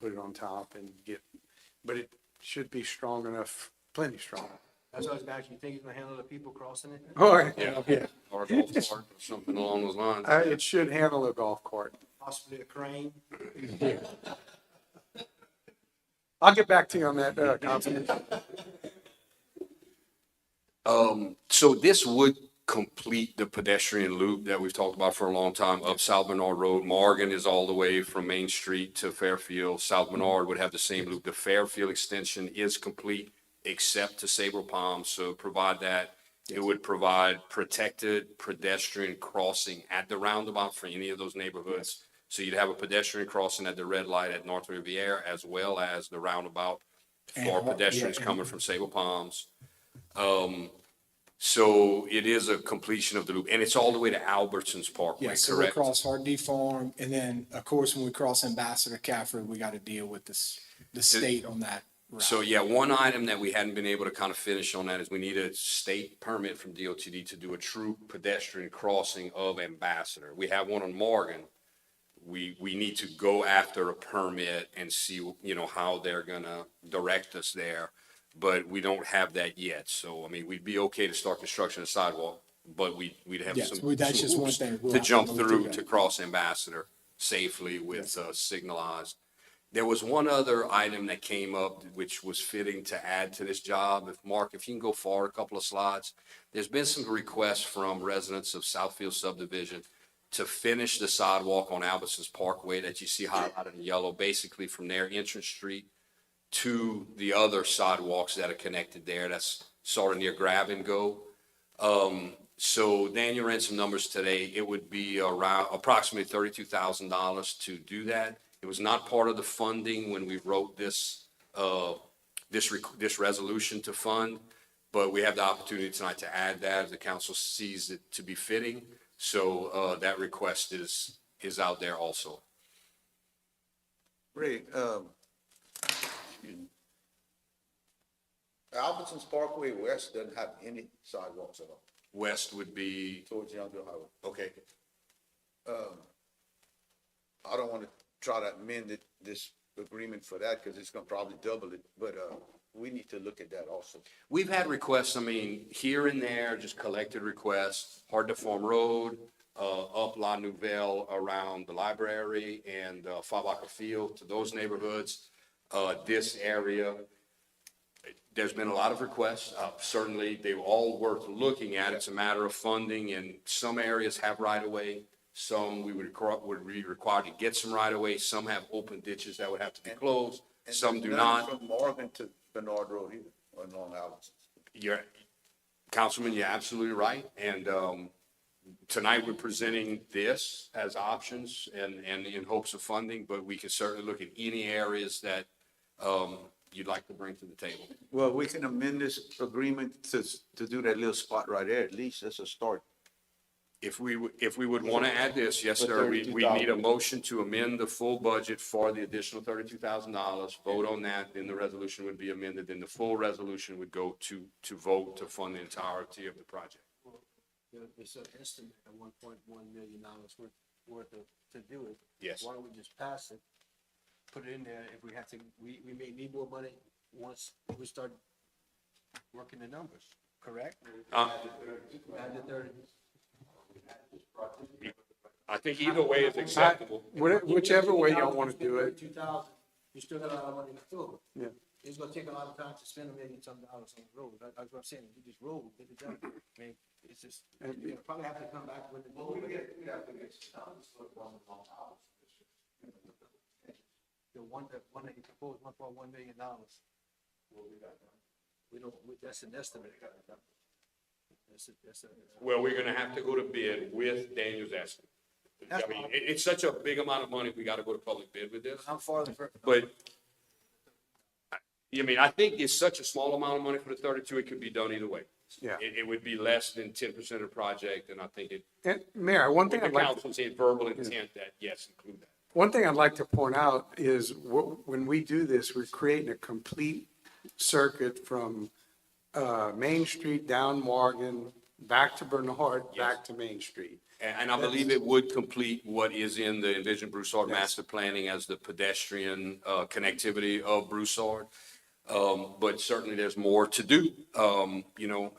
put it on top and but it should be strong enough, plenty strong. That's what I was asking. You think he's gonna handle the people crossing it? Oh, Yeah. Or a golf cart, or something along those lines. It should handle a golf cart. Possibly a crane? I'll get back to you on that, Councilman. So this would complete the pedestrian loop that we've talked about for a long time up South Bernard Road. Morgan is all the way from Main Street to Fairfield. South Bernard would have the same loop. The Fairfield extension is complete except to Sabre Palms. So provide that. It would provide protected pedestrian crossing at the roundabout for any of those neighborhoods. So you'd have a pedestrian crossing at the red light at North Riviera as well as the roundabout for pedestrians coming from Sabre Palms. So it is a completion of the loop, and it's all the way to Albertsons Parkway, Yeah, so we'll correct? cross Hardee Farm, and then, of course, when we cross Ambassador Caffrey, we gotta deal with the state on that route. So, yeah, one item that we hadn't been able to kind of finish on that is we need a state permit from DOTD to do a true pedestrian crossing of Ambassador. We have one on Morgan. We need to go after a permit and see, how they're gonna direct us there. But we don't have that yet. So, I mean, we'd be okay to start construction of sidewalk, but we'd have Yes, some that's just one hoops thing. We'll to have to jump go through through that. to cross Ambassador safely with signalized. There was one other item that came up which was fitting to add to this job. Mark, if you can go forward a couple of slides. There's been some requests from residents of Southfield subdivision to finish the sidewalk on Albertsons Parkway that you see highlighted in yellow, basically from their entrance street to the other sidewalks that are connected there. That's sort of near Grab and Go. So Daniel ran some numbers today. It would be around approximately $32,000 to do that. It was not part of the funding when we wrote this resolution to fund, but we have the opportunity tonight to add that if the council sees it to be fitting. So that request is out there also. Ray, Albertsons Parkway West doesn't have any sidewalks at all West would be, towards Yountville Highway. okay. I don't want to try to amend this agreement for that because it's gonna probably double it, but, we need to look at that also. We've had requests, I mean, here and there, just collected requests, Hard to Farm Road, up La Nouvelle around the library and, Fabaka Field to those neighborhoods. This area, there's been a lot of requests. Certainly, they're all worth looking at. It's a matter of funding, and some areas have right-of-way. Some we would be required to get some right-of-way. Some have open ditches that would have to be closed. And Some do none not. From Morgan to Bernard Road either, along Albertsons. Councilman, you're absolutely right. And tonight we're presenting this as options and in hopes of funding, but we can certainly look at any areas that you'd like to bring to the table. Well, we can amend this agreement to do that little spot right there. At least that's a start. If we would want to add this, yes, For sir, we need a $32,000. motion to amend the full budget for the additional $32,000. Vote on that, then the resolution would be amended, then the full resolution would go to vote to fund the entirety of the project. It's an estimate of $1.1 million worth of, to do it. Yes. Why don't we just pass it, put it in there, if we have to, we may need more money once we start working the numbers, correct? Add the 30. I think either way is acceptable. Whichever way y'all want to do it. 2,000, you still got a lot of money left over. Yeah. It's gonna take a lot of time to spend $1 million some dollars on the road. That's what I'm saying. You just roll, get it done. I mean, it's just, you probably have to come back when the. The one that you proposed, $1.1 million. We don't, that's an estimate. That's a. Well, we're gonna have to go to bid with Daniel's estimate. I mean, it's such a big amount of money, we gotta go to public bid with this. How far the. But, I mean, I think it's such a small amount of money for the 32, it could be done either way. Yeah. It would be less than 10% of the project, and I think And Mayor, one thing the I'd like, council's saying verbal intent that, yes, include that. one thing I'd like to point out is when we do this, we're creating a complete circuit from Main Street down Morgan, back to Bernard, back to Main Street. And I believe it would complete what is in the Envision Broussard master planning as the pedestrian, connectivity of Broussard. But certainly there's more to do,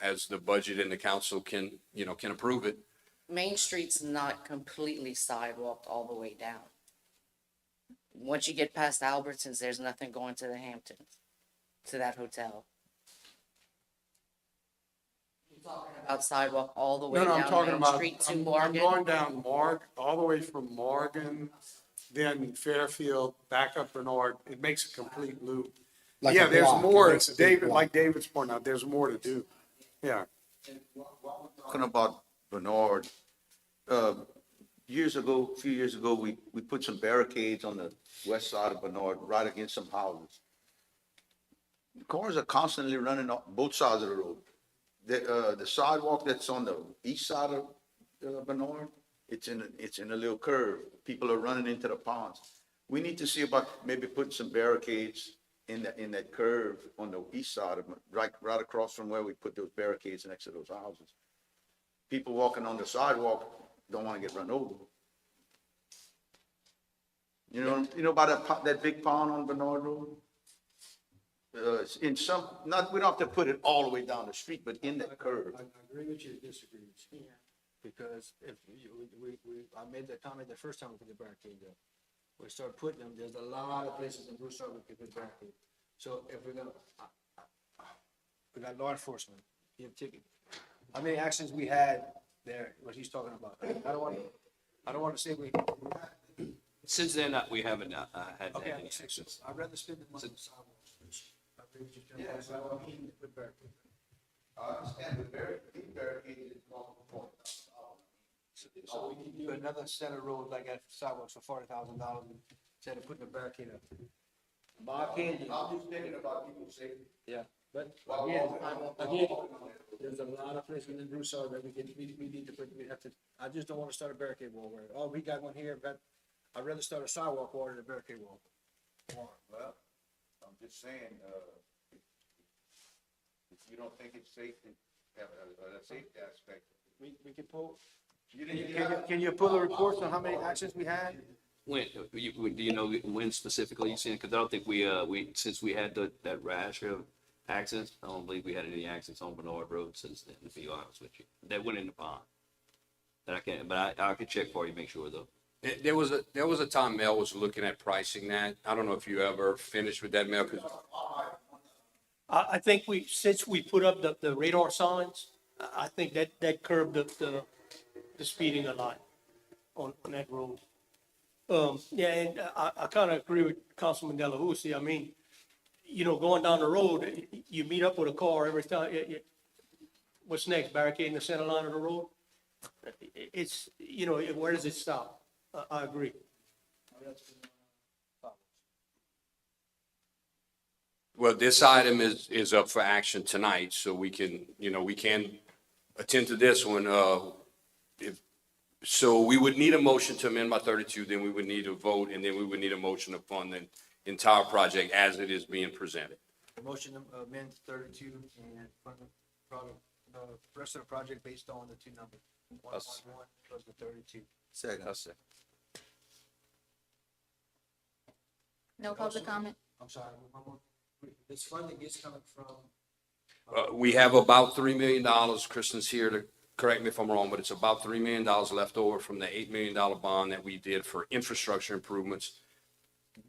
as the budget and the council can approve it. Main Street's not completely sidewalked all the way down. Once you get past Albertsons, there's nothing going to the Hamptons, to that hotel. You're talking about sidewalk all the way No, no, I'm down talking Main about, Street to I'm Morgan? going down all the way from Morgan, then Fairfield, back up Bernard. It makes a complete loop. Like Yeah, a there's block. It more, makes a big David, block. like David's pointing out, there's more to do. Yeah. Talking about Bernard, a few years ago, we put some barricades on the west side of Bernard, right against some houses. The cars are constantly running on both sides of the road. The sidewalk that's on the east side of Bernard, it's in a little curve. People are running into the ponds. We need to see about maybe putting some barricades in that curve on the east side of, right across from where we put those barricades next to those houses. People walking on the sidewalk don't want to get run over. You know about that big pond on Bernard Road? We don't have to put it all the way down the street, but in that curve. I agree with you, disagree with you. Because if I made that comment the first time we put the barricade up. We start putting them, there's a lot of places in Broussard we could put barricade. So if we're gonna, we got law enforcement, give ticket. How many actions we had there, what he's talking about? I don't want to say we. Since then, we haven't had Okay, any actions. I'd rather spend the money on sidewalks. I agree with you, John. Yeah. Sidewalk, we need to put barricade. I understand, but barricades is multiple points. So we can do another set of roads like that sidewalks for $40,000 instead of putting a barricade up. My opinion. I'm just thinking about people's safety. Yeah, but again, there's a lot of places in Broussard that we need to put, we have to, I just don't wanna start a barricade wall where, oh, we got one here, I'd rather start a sidewalk wall than a barricade wall. Well, I'm just saying, if you don't think it's safe to have a safety aspect. We can pull, You didn't- can you pull the reports on how many actions we had? When, do you know when specifically you seen it? Because I don't think since we had that rash of accidents, I don't believe we had any accidents on Bernard Road since then, to be honest with you. That went in the pond. That I can't, but I could check for you, make sure though. There was a time Mel was looking at pricing that. I don't know if you ever finished with that, Mel, because I think since we put up the radar signs, I think that curbed the speeding a lot on that road. Yeah, and I kind of agree with Councilman Delahousie. I mean, going down the road, you meet up with a car every time. What's next? Barricading the center line of the road? It's, where does it stop? I agree. well, this item is up for action tonight, so we can attend to this one. So we would need a motion to amend by 32, then we would need a vote, and then we would need a motion to fund the entire project as it is being presented. Motion to amend 32 and fund the product, rest of the project based on the two numbers. 111 plus the 32. Second. No public comment? I'm sorry, one more. This funding is coming from, We have about $3 million, Kristen's here to correct me if I'm wrong, but it's about $3 million left over from the $8 million bond that we did for infrastructure improvements.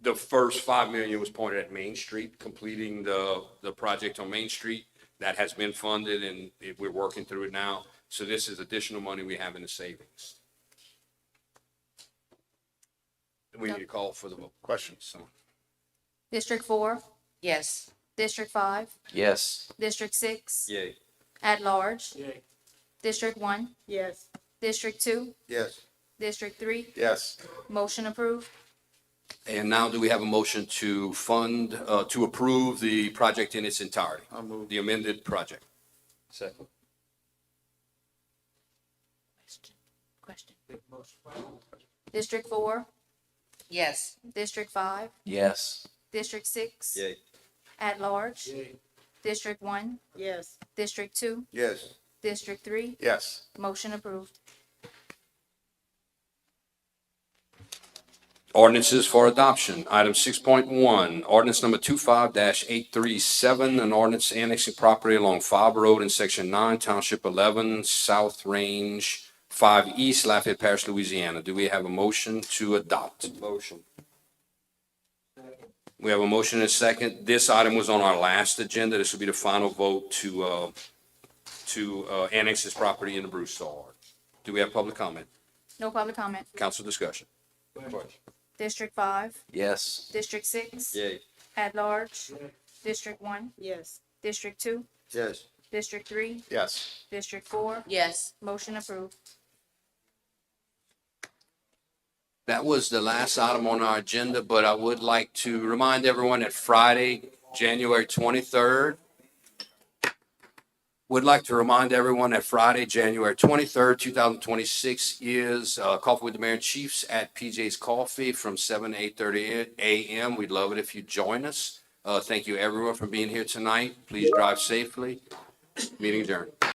The first $5 million was pointed at Main Street, completing the project on Main Street. That has been funded and we're working through it now. So this is additional money we have in the savings. We need to call for the vote. Question. So, District 4, Yes. District 5, Yes. District 6, Yay. at large, yay. District 1, Yes. District 2, Yes. District 3, Yes. motion approved. and now do we have a motion to fund, to approve the project in its entirety? I'll move. The amended project. Second. Question. Big motion. District 4, Yes. District 5, Yes. District 6, Yay. at large, Yay. District 1, Yes. District 2, Yes. District 3, Yes. motion approved. Ordinances for adoption. Item 6.1, ordinance number 25-837, an ordinance annexing property along Fobb Road in Section 9, Township 11, South Range 5 East, Lafayette Parish, Louisiana. Do we have a motion to adopt? Motion. We have a motion and a second. This item was on our last agenda. This will be the final vote to annex this property into Broussard. Do we have public comment? No public comment. Council discussion? District 5, Yes. District 6, Yay. at large. District 1, Yes. District 2, Yes. District 3, Yes. District 4, Yes. motion approved. That was the last item on our agenda, but I would like to remind everyone that Friday, January 23rd, would like to remind everyone that Friday, January 23rd, 2026 is Coffee with the Mayor and Chiefs at PJ's Coffee from 7 to 8:30 a.m. We'd love it if you join us. Thank you everyone for being here tonight. Please drive safely. Meeting adjourned.